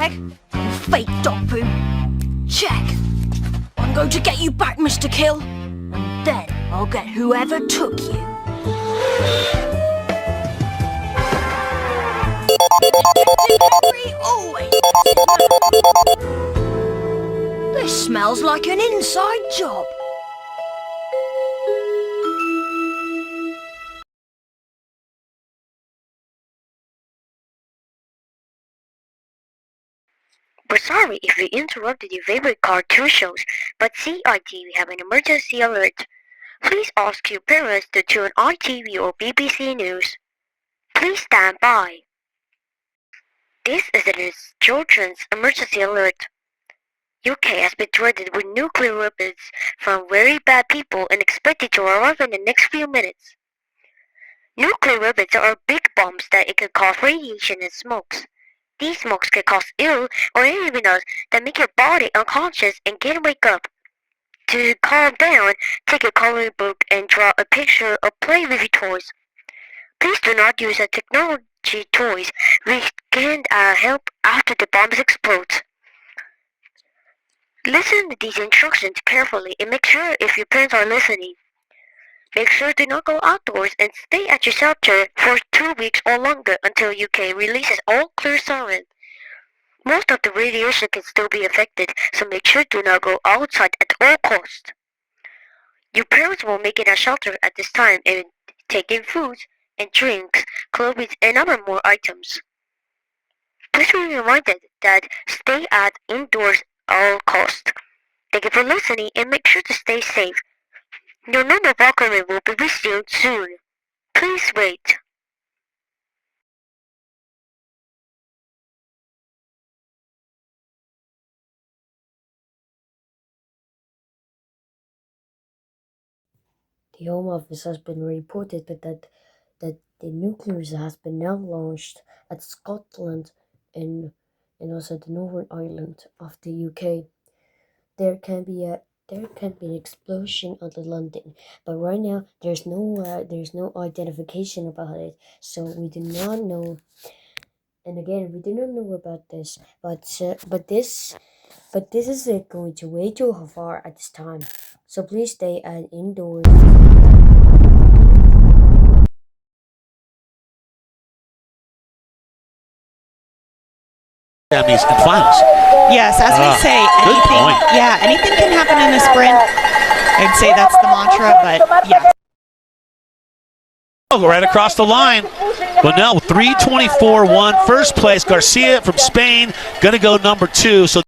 Check. Fake dog poo. Check. I'm going to get you back, Mr. Kill. And then I'll get whoever took you. This smells like an inside job. We're sorry if we interrupted your favorite cartoon shows, but CITV have an emergency alert. Please ask your parents to tune on TV or BBC News. Please stand by. This is a children's emergency alert. UK has been threatened with nuclear weapons from very bad people and expected to arrive in the next few minutes. Nuclear weapons are big bombs that it can cause radiation and smokes. These smokes can cause ill or even that make your body unconscious and can't wake up. To calm down, take a coloring book and draw a picture or play with your toys. Please do not use a technology toys which can help after the bombs explode. Listen to these instructions carefully and make sure if your parents are listening. Make sure to not go outdoors and stay at your shelter for 2 weeks or longer until UK releases all clear siren. Most of the radiation can still be affected, so make sure to not go outside at all costs. Your parents will make it a shelter at this time and take in foods and drinks, clothes and other more items. Please be reminded that stay at indoors at all costs. Thank you for listening and make sure to stay safe. Your number welcoming will be resumed soon. Please wait. The Home Office has been reported that the nuclear has been now launched at Scotland and also the Northern Ireland of the UK. There can be an explosion under London, but right now there's no identification about it, so we do not know. And again, we do not know about this, but this is going to way too far at this time. So please stay indoors. Semis and finals. Yes, as we say, anything can happen in a sprint. I'd say that's the mantra, but yeah. Right across the line. But now 3:24.1, first place. Garcia from Spain going to go number 2. So